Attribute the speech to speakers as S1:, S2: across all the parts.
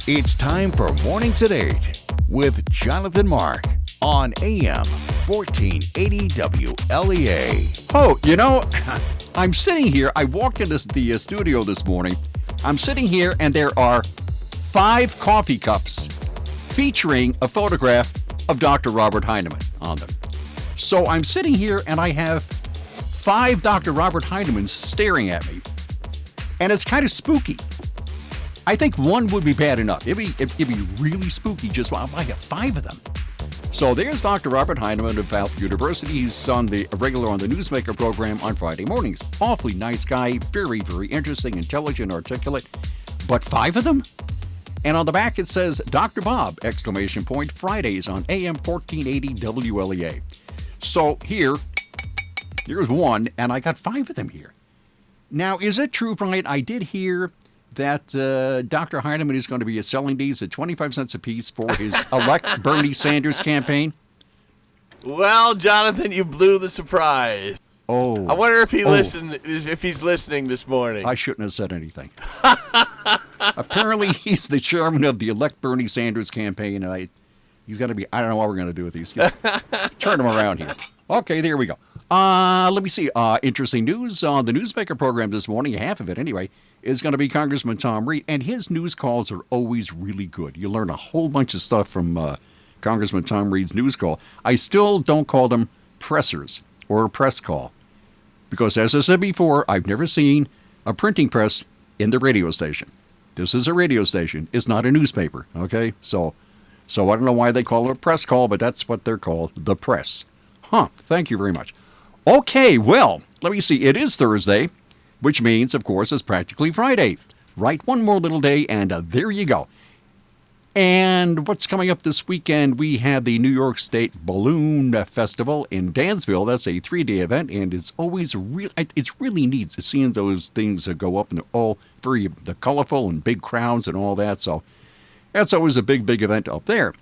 S1: It's time for Mornings at 8 with Jonathan Mark on AM 1480 WLEA.
S2: Oh, I'm sitting here. I walked into the studio this morning. I'm sitting here, and there are 5 coffee cups featuring a photograph of Dr. Robert Heinemann on them. So I'm sitting here, and I have 5 Dr. Robert Heinemans staring at me, and it's kind of spooky. I think one would be bad enough. It'd be really spooky. I have 5 of them. So there's Dr. Robert Heinemann of Val University. He's regular on the Newsmaker program on Friday mornings. Awfully nice guy, very, very interesting, intelligent, articulate. But 5 of them? And on the back it says, Dr. Bob, ! Fridays on AM 1480 WLEA. So here's one, and I got 5 of them here. Now, is it true, Brian? I did hear that Dr. Heinemann is going to be selling these at 25 cents a piece for his Elect Bernie Sanders campaign.
S3: Well, Jonathan, you blew the surprise.
S2: Oh.
S3: I wonder if if he's listening this morning.
S2: I shouldn't have said anything. Apparently, he's the chairman of the Elect Bernie Sanders campaign, and he's going to be, I don't know what we're going to do with these. Turn him around here. Okay, there we go. Let me see. Interesting news on the Newsmaker program this morning, half of it anyway, is going to be Congressman Tom Reed, and his news calls are always really good. You learn a whole bunch of stuff from Congressman Tom Reed's news call. I still don't call them pressers or a press call because, as I said before, I've never seen a printing press in the radio station. This is a radio station. It's not a newspaper, okay? So I don't know why they call it a press call, but that's what they're called, the press. Thank you very much. Okay, well, let me see. It is Thursday, which means, of course, it's practically Friday. Right, one more little day, and there you go. And what's coming up this weekend? We have the New York State Balloon Festival in Dansville. That's a 3-day event, and it's always it's really neat seeing those things go up, and they're all very colorful and big crowds and all that. So that's always a big, big event up there.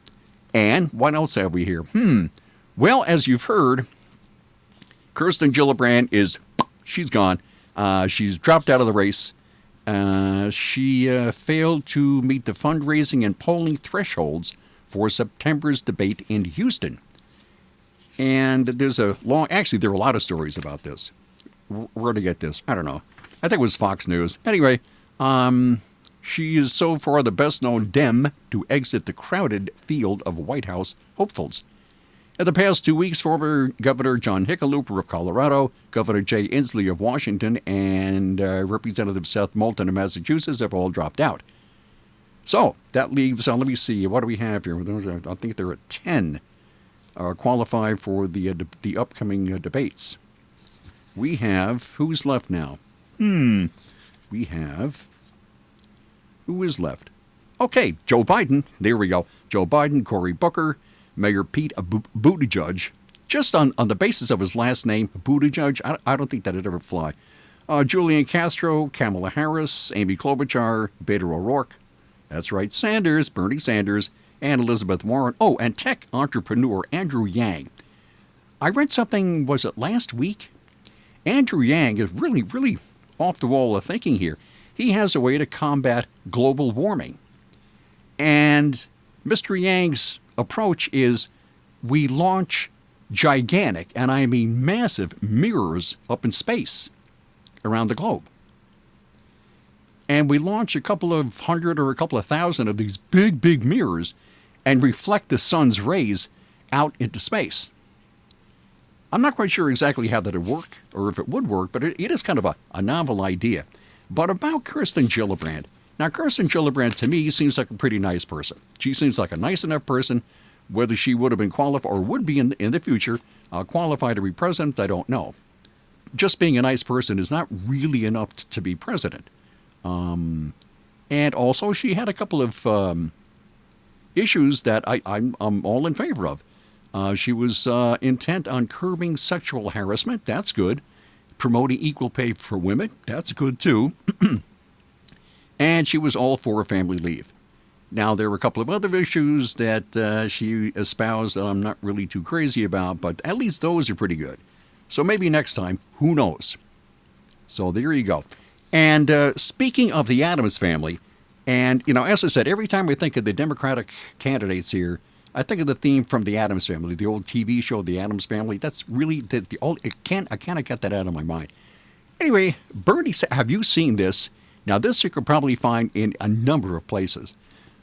S2: And what else have we here? Well, as you've heard, Kirsten Gillibrand she's gone. She's dropped out of the race. She failed to meet the fundraising and polling thresholds for September's debate in Houston. And there are a lot of stories about this. Where to get this? I don't know. I think it was Fox News. Anyway, she is so far the best-known Dem to exit the crowded field of White House hopefuls. In the past 2 weeks, former Governor John Hickenlooper of Colorado, Governor Jay Inslee of Washington, and Representative Seth Moulton of Massachusetts have all dropped out. So that leaves, let me see, what do we have here? I think there are 10 qualify for the upcoming debates. We have, who's left now? We have, who is left? Okay, Joe Biden, there we go. Joe Biden, Cory Booker, Mayor Pete Buttigieg, just on the basis of his last name, Buttigieg, I don't think that'd ever fly. Julian Castro, Kamala Harris, Amy Klobuchar, Beto O'Rourke, that's right, Sanders, Bernie Sanders, and Elizabeth Warren. Oh, and tech entrepreneur Andrew Yang. I read something, was it last week? Andrew Yang is really, really off the wall of thinking here. He has a way to combat global warming. And Mr. Yang's approach is we launch gigantic, and I mean massive, mirrors up in space around the globe. And we launch a couple of hundred or a couple of thousand of these big, big mirrors and reflect the sun's rays out into space. I'm not quite sure exactly how that would work or if it would work, but it is kind of a novel idea. But about Kirsten Gillibrand. Now, Kirsten Gillibrand, to me, seems like a pretty nice person. She seems like a nice enough person. Whether she would have been qualified or would be in the future qualified to be president, I don't know. Just being a nice person is not really enough to be president. And also, she had a couple of issues that I'm all in favor of. She was intent on curbing sexual harassment. That's good. Promoting equal pay for women. That's good, too. And she was all for family leave. Now, there were a couple of other issues that she espoused that I'm not really too crazy about, but at least those are pretty good. So maybe next time, who knows? So there you go. And speaking of the Addams family, And, as I said, every time I think of the Democratic candidates here, I think of the theme from the Addams Family, the old TV show, The Addams Family. That's really the old. I cannot get that out of my mind. Anyway, Bernie, have you seen this? Now, this you could probably find in a number of places.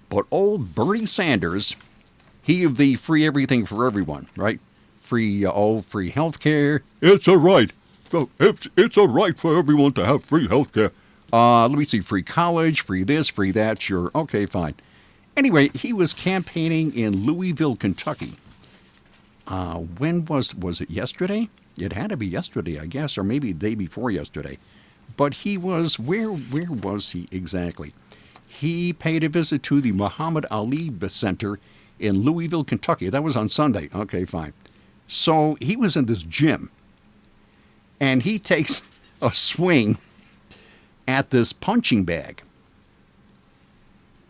S2: But old Bernie Sanders, he of the free everything for everyone, right? Free health care. It's a right. It's a right for everyone to have free health care. Let me see, free college, free this, free that, sure. Okay, fine. Anyway, he was campaigning in Louisville, Kentucky. When was it yesterday? It had to be yesterday, I guess, or maybe the day before yesterday. But he was, where was he exactly? He paid a visit to the Muhammad Ali Center in Louisville, Kentucky. That was on Sunday. Okay, fine. So he was in this gym, and he takes a swing at this punching bag.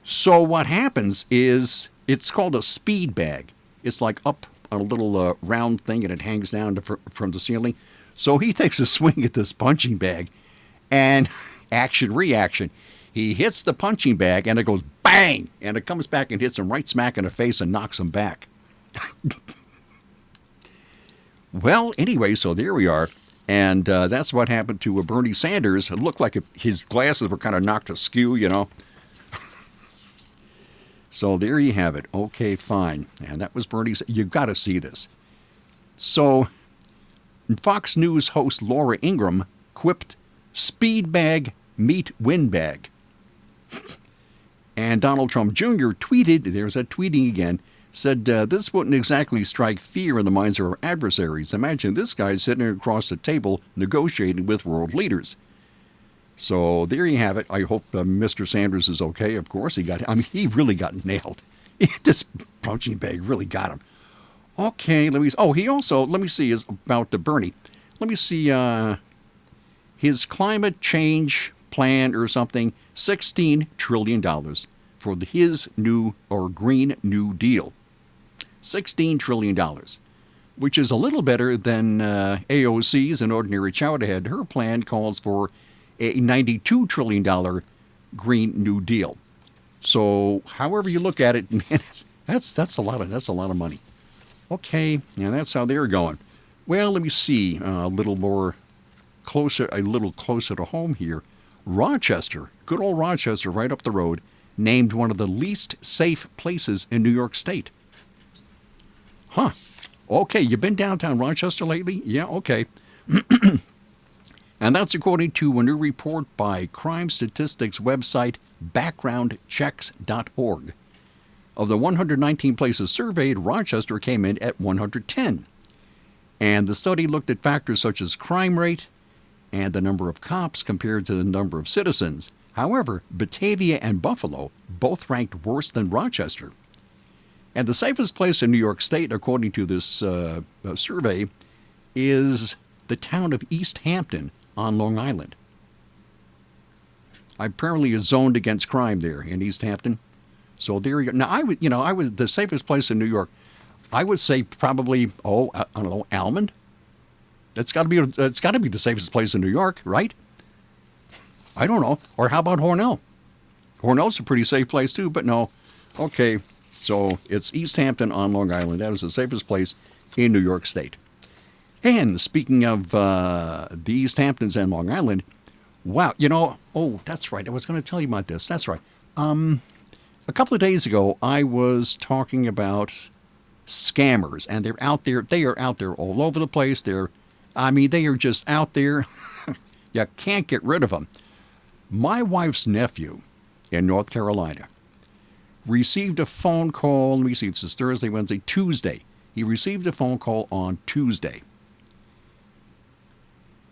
S2: So what happens is, it's called a speed bag. It's like up on a little round thing, and it hangs down from the ceiling. So he takes a swing at this punching bag, and reaction. He hits the punching bag, and it goes bang, and it comes back and hits him right smack in the face and knocks him back. Well, anyway, so there we are. And that's what happened to Bernie Sanders. It looked like his glasses were kind of knocked askew, So there you have it. Okay, fine. And that was Bernie's. You've got to see this. So Fox News host Laura Ingraham quipped, "Speed bag meet windbag." And Donald Trump Jr. tweeted, there's that tweeting again, said, "This wouldn't exactly strike fear in the minds of our adversaries. Imagine this guy sitting across the table negotiating with world leaders." So there you have it. I hope Mr. Sanders is okay. Of course, he really got nailed. This punching bag really got him. Okay, let me see, is about Bernie. Let me see, his climate change plan or something, $16 trillion for his new or Green New Deal. $16 trillion, which is a little better than AOC's and Ordinary Chowderhead. Her plan calls for a $92 trillion Green New Deal. So, however you look at it, man, that's a lot of money. Okay, and that's how they're going. Well, let me see a little closer to home here. Rochester, good old Rochester, right up the road, named one of the least safe places in New York State. Huh. Okay, you been downtown Rochester lately? Yeah, okay. And that's according to a new report by crime statistics website backgroundchecks.org. Of the 119 places surveyed, Rochester came in at 110. And the study looked at factors such as crime rate and the number of cops compared to the number of citizens. However, Batavia and Buffalo both ranked worse than Rochester. And the safest place in New York State, according to this survey, is the town of East Hampton on Long Island. Apparently is zoned against crime there in East Hampton. So there you go. Now, I would the safest place in New York, I would say probably, I don't know, Almond. It's got to be the safest place in New York, right? I don't know. Or how about Hornell? Hornell's a pretty safe place too, but no. Okay, so it's East Hampton on Long Island. That is the safest place in New York State. And speaking of the East Hamptons and Long Island, wow, that's right. I was going to tell you about this. That's right. A couple of days ago, I was talking about scammers, and they're out there. They are out there all over the place. They are just out there. You can't get rid of them. My wife's nephew in North Carolina received a phone call. Let me see, this is Thursday, Wednesday, Tuesday. He received a phone call on Tuesday.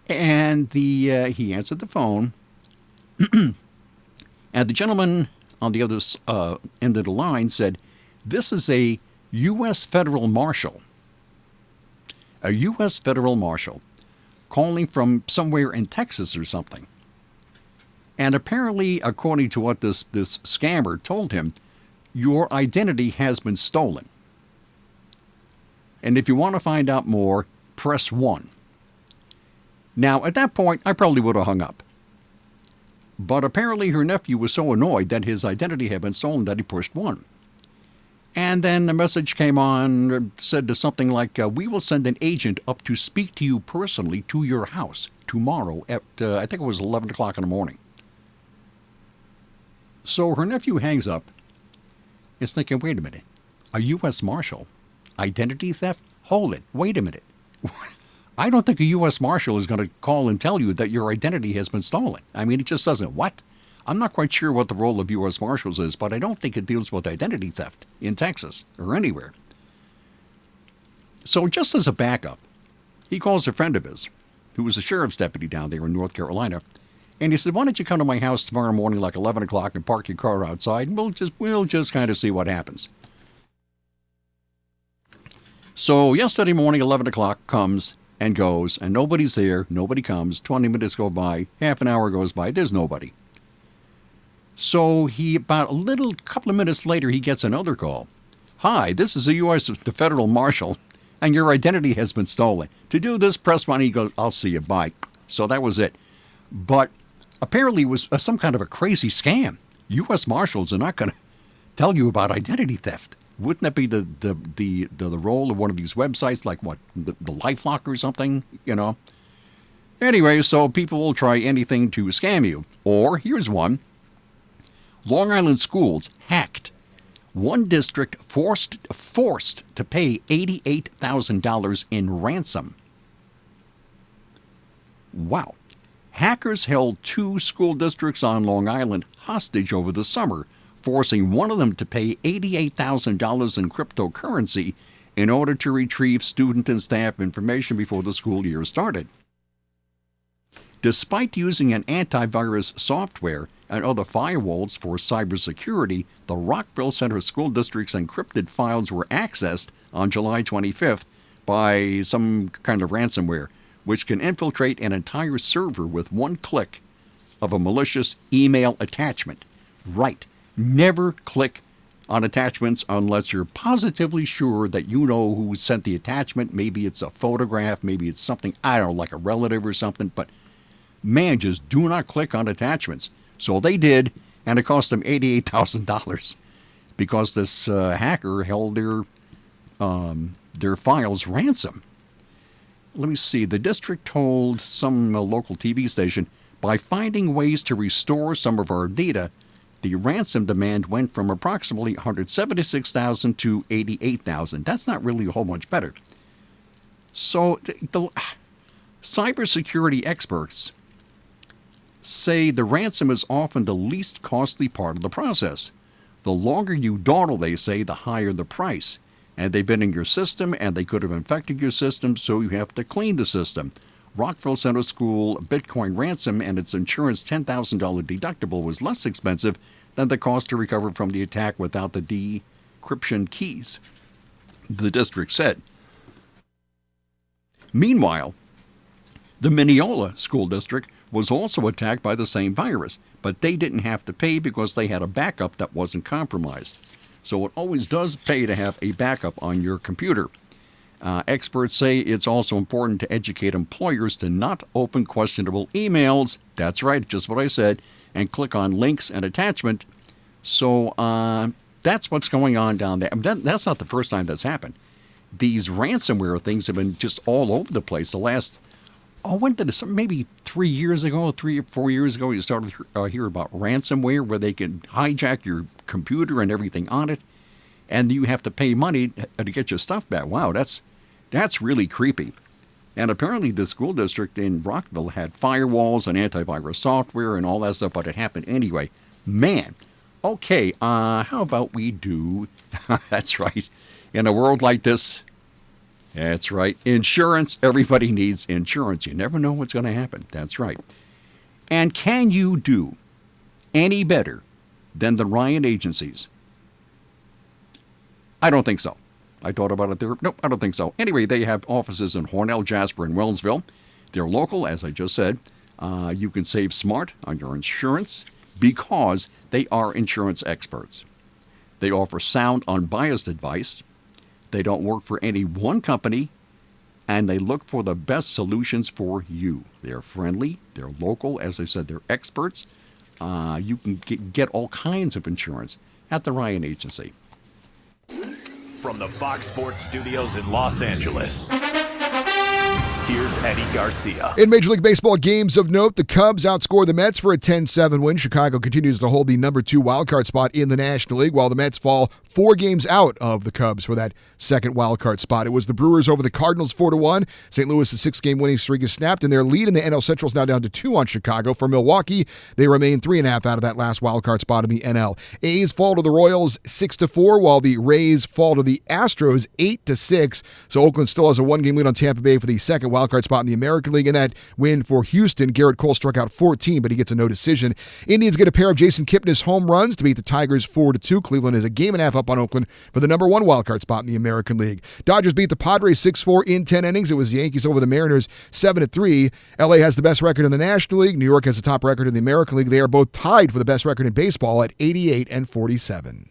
S2: And he answered the phone, and the gentleman on the other end of the line said, "This is a U.S. federal marshal. A U.S. federal marshal calling from somewhere in Texas or something." And apparently, according to what this scammer told him, your identity has been stolen. And if you want to find out more, press 1. Now, at that point, I probably would have hung up. But apparently her nephew was so annoyed that his identity had been stolen that he pushed 1. And then a message came on, said to something like, we will send an agent up to speak to you personally to your house tomorrow at, I think it was 11 o'clock in the morning. So her nephew hangs up, is thinking, wait a minute, a U.S. Marshal? Identity theft? Hold it, wait a minute. I don't think a U.S. Marshal is going to call and tell you that your identity has been stolen. I mean, it just doesn't. What? I'm not quite sure what the role of U.S. Marshals is, but I don't think it deals with identity theft in Texas or anywhere. So just as a backup, he calls a friend of his, who was a sheriff's deputy down there in North Carolina, and he said, why don't you come to my house tomorrow morning like 11 o'clock and park your car outside, and we'll just kind of see what happens. So yesterday morning, 11 o'clock couns and goes, and nobody's there, nobody comes, 20 minutes go by, half an hour goes by, there's nobody. So about a couple of minutes later, he gets another call. Hi, this is the federal marshal, and your identity has been stolen. To do this, press 1. He goes, I'll see you, bye. So that was it. But apparently it was some kind of a crazy scam. U.S. Marshals are not going to tell you about identity theft. Wouldn't that be the role of one of these websites, like what, the LifeLock or something, you know? Anyway, so people will try anything to scam you. Or, here's one. Long Island schools hacked. One district forced to pay $88,000 in ransom. Wow. Hackers held 2 school districts on Long Island hostage over the summer, forcing one of them to pay $88,000 in cryptocurrency in order to retrieve student and staff information before the school year started. Despite using an antivirus software and other firewalls for cybersecurity, the Rockville Center School District's encrypted files were accessed on July 25th by some kind of ransomware, which can infiltrate an entire server with one click of a malicious email attachment. Right. Never click on attachments unless you're positively sure that you know who sent the attachment. Maybe it's a photograph, maybe it's something, I don't know, like a relative or something, but man, just do not click on attachments. So they did, and it cost them $88,000 because this hacker held their files ransom. Let me see. The district told some local TV station, by finding ways to restore some of our data, the ransom demand went from approximately $176,000 to $88,000. That's not really a whole much better. So the cybersecurity experts say the ransom is often the least costly part of the process. The longer you dawdle, they say, the higher the price. And they've been in your system, and they could have infected your system, so you have to clean the system. Rockville Center School Bitcoin ransom and its insurance $10,000 deductible was less expensive than the cost to recover from the attack without the decryption keys, the district said. Meanwhile, the Mineola School District was also attacked by the same virus, but they didn't have to pay because they had a backup that wasn't compromised. So it always does pay to have a backup on your computer. Experts say it's also important to educate employers to not open questionable emails. That's right, just what I said, and click on links and attachment. So that's what's going on down there. That's not the first time that's happened. These ransomware things have been just all over the place. The last, when did it, maybe 3 years ago, 3 or 4 years ago, you started to hear about ransomware where they can hijack your computer and everything on it, and you have to pay money to get your stuff back. Wow, that's really creepy. And apparently the school district in Rockville had firewalls and antivirus software and all that stuff, but it happened anyway. Man, okay, how about we do, that's right, in a world like this, that's right, insurance, everybody needs insurance. You never know what's going to happen. That's right. And can you do any better than the Ryan agencies? I don't think so. I thought about it there. Nope, I don't think so. Anyway, they have offices in Hornell, Jasper, and Wellsville. They're local, as I just said. You can save smart on your insurance because they are insurance experts. They offer sound, unbiased advice. They don't work for any one company, and they look for the best solutions for you. They're friendly. They're local. As I said, they're experts. You can get all kinds of insurance at the Ryan Agency.
S4: From the Fox Sports Studios in Los Angeles, here's Eddie Garcia.
S5: In Major League Baseball games of note, the Cubs outscore the Mets for a 10-7 win. Chicago continues to hold the number 2 wildcard spot in the National League, while the Mets fall 4 games out of the Cubs for that second wildcard spot. It was the Brewers over the Cardinals 4-1. St. Louis' 6-game winning streak is snapped, and their lead in the NL Central is now down to 2 on Chicago. For Milwaukee, they remain 3.5 out of that last wildcard spot in the NL. A's fall to the Royals 6-4, while the Rays fall to the Astros 8-6. So Oakland still has a 1-game lead on Tampa Bay for the second wildcard spot in the American League. In that win for Houston, Garrett Cole struck out 14, but he gets a no decision. Indians get a pair of Jason Kipnis home runs to beat the Tigers 4-2. Cleveland is a game and a half up on Oakland for the number 1 wildcard spot in the American League. Dodgers beat the Padres 6-4 in 10 innings. It was the Yankees over the Mariners 7-3. LA has the best record in the National League. New York has the top record in the American League. They are both tied for the best record in baseball at 88-47.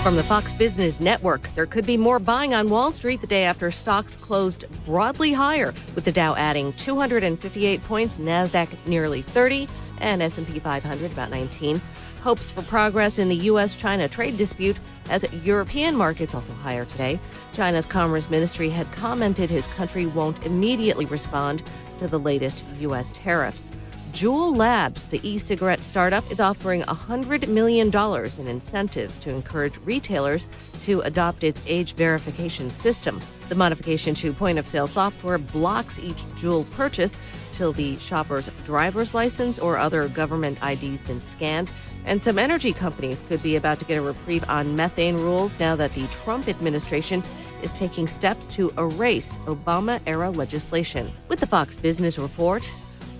S6: From the Fox Business Network, there could be more buying on Wall Street the day after stocks closed broadly higher, with the Dow adding 258 points, NASDAQ nearly 30, and S&P 500 about 19. Hopes for progress in the U.S.-China trade dispute as European markets also higher today. China's Commerce Ministry had commented his country won't immediately respond to the latest U.S. tariffs. Juul Labs, the e-cigarette startup, is offering $100 million in incentives to encourage retailers to adopt its age verification system. The modification to point-of-sale software blocks each Juul purchase till the shopper's driver's license or other government ID's been scanned. And some energy companies could be about to get a reprieve on methane rules now that the Trump administration is taking steps to erase Obama-era legislation. With the Fox Business Report,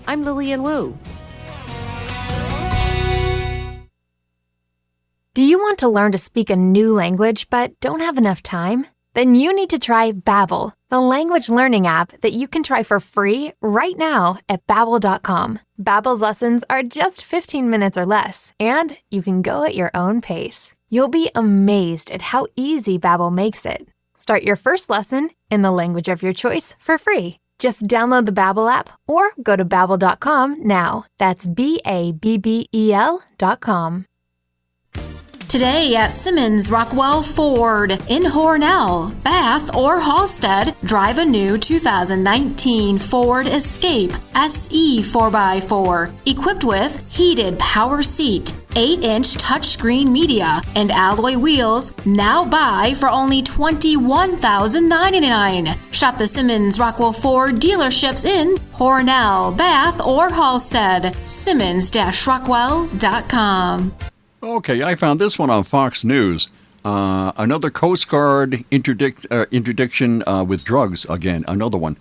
S6: I'm Lillian Wu.
S7: Do you want to learn to speak a new language but don't have enough time? Then you need to try Babbel, the language learning app that you can try for free right now at Babbel.com. Babbel's lessons are just 15 minutes or less, and you can go at your own pace. You'll be amazed at how easy Babbel makes it. Start your first lesson in the language of your choice for free. Just download the Babbel app or go to Babbel.com now. That's Babbel.com.
S8: Today at Simmons Rockwell Ford in Hornell, Bath, or Halstead, drive a new 2019 Ford Escape SE 4x4, equipped with heated power seat, 8-inch touchscreen media, and alloy wheels. Now buy for only $21,099. Shop the Simmons Rockwell Ford dealerships in Hornell, Bath, or Halstead. Simmons-Rockwell.com.
S2: Okay, I found this one on Fox News. Another Coast Guard interdiction with drugs. Again, another one.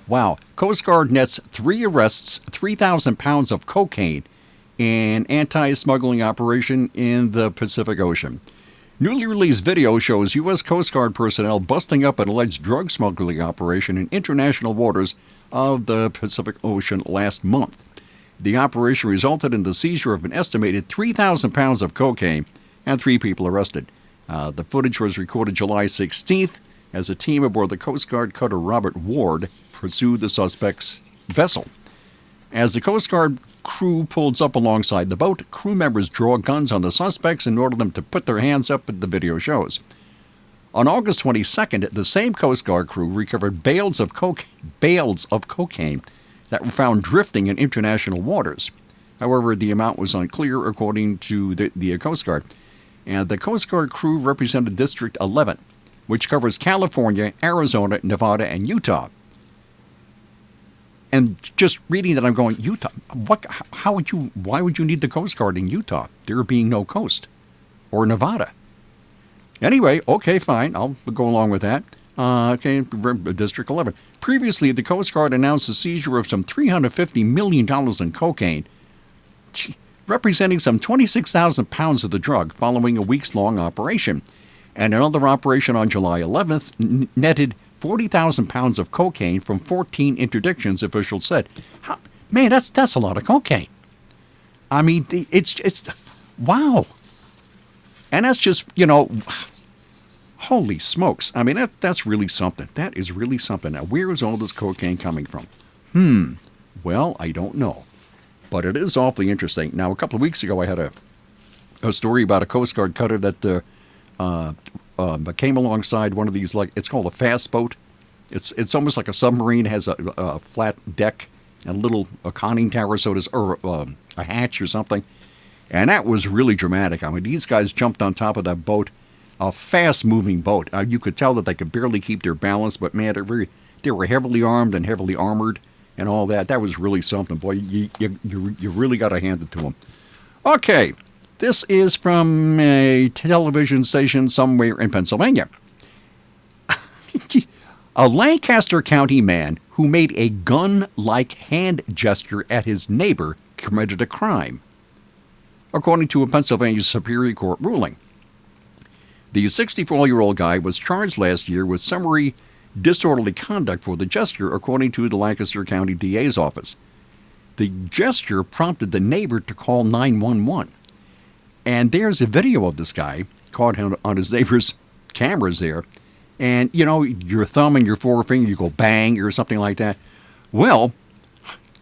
S2: Wow. Coast Guard nets 3 arrests, 3,000 pounds of cocaine in anti-smuggling operation in the Pacific Ocean. Newly released video shows U.S. Coast Guard personnel busting up an alleged drug smuggling operation in international waters of the Pacific Ocean last month. The operation resulted in the seizure of an estimated 3,000 pounds of cocaine and 3 people arrested. The footage was recorded July 16th as a team aboard the Coast Guard cutter Robert Ward pursued the suspect's vessel. As the Coast Guard crew pulls up alongside the boat, crew members draw guns on the suspects and order them to put their hands up, the video shows. On August 22nd, the same Coast Guard crew recovered bales of cocaine that were found drifting in international waters. However, the amount was unclear, according to the Coast Guard. And the Coast Guard crew represented District 11, which covers California, Arizona, Nevada, and Utah. And just reading that, I'm going, Utah? Why would you need the Coast Guard in Utah? There being no coast. Or Nevada. Anyway, okay, fine. I'll go along with that. Okay, District 11. Previously, the Coast Guard announced the seizure of some $350 million in cocaine, representing some 26,000 pounds of the drug following a weeks-long operation. And another operation on July 11th netted 40,000 pounds of cocaine from 14 interdictions, officials said. Man, that's a lot of cocaine. I mean, it's wow. And that's just, holy smokes. I mean, that's really something. That is really something. Now, where is all this cocaine coming from? Well, I don't know. But it is awfully interesting. Now, a couple of weeks ago, I had a story about a Coast Guard cutter that came alongside one of these, like, it's called a fast boat. It's almost like a submarine. It has a flat deck and a conning tower, or a hatch or something. And that was really dramatic. I mean, these guys jumped on top of that boat, a fast-moving boat. You could tell that they could barely keep their balance, but man, they were heavily armed and heavily armored and all that. That was really something. Boy, you really got to hand it to them. Okay, this is from a television station somewhere in Pennsylvania. A Lancaster County man who made a gun-like hand gesture at his neighbor committed a crime, according to a Pennsylvania Superior Court ruling. The 64-year-old guy was charged last year with summary disorderly conduct for the gesture, according to the Lancaster County DA's office. The gesture prompted the neighbor to call 911. And there's a video of this guy caught on his neighbor's cameras there. And, you know, your thumb and your forefinger, you go bang or something like that. Well,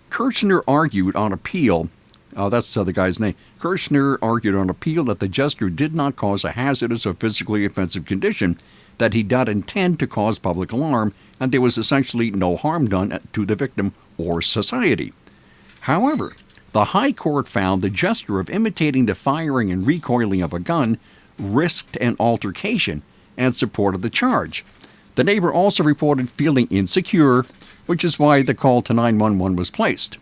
S2: Kirchner argued on appeal. That's the guy's name. Kirchner argued on appeal that the gesture did not cause a hazardous or physically offensive condition, that he did not intend to cause public alarm, and there was essentially no harm done to the victim or society. However, the High Court found the gesture of imitating the firing and recoiling of a gun risked an altercation and supported the charge. The neighbor also reported feeling insecure, which is why the call to 911 was placed.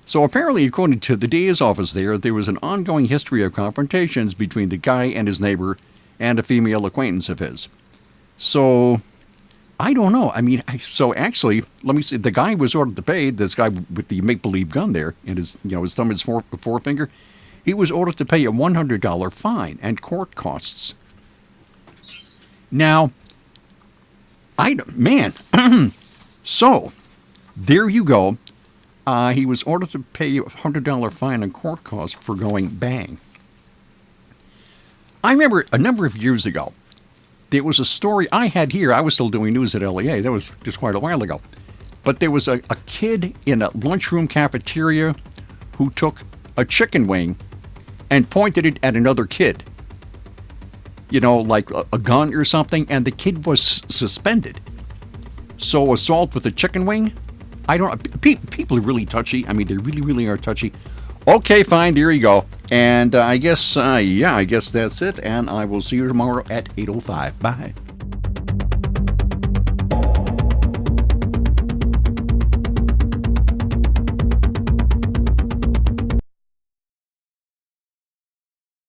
S2: So apparently, according to the DA's office there was an ongoing history of confrontations between the guy and his neighbor and a female acquaintance of his. So, I don't know. I mean, so actually, let me see. The guy was ordered to pay, this guy with the make-believe gun there, and his thumb and his forefinger, he was ordered to pay a $100 fine and court costs. Now, so, there you go. He was ordered to pay a $100 fine and court costs for going bang. I remember a number of years ago, there was a story I had here. I was still doing news at LEA. That was just quite a while ago. But there was a kid in a lunchroom cafeteria who took a chicken wing and pointed it at another kid. You know, like a gun or something, and the kid was suspended. So assault with a chicken wing? I don't. People are really touchy. I mean, they really, really are touchy. Okay, fine. There you go. And I guess that's it. And I will see you tomorrow at 8:05. Bye.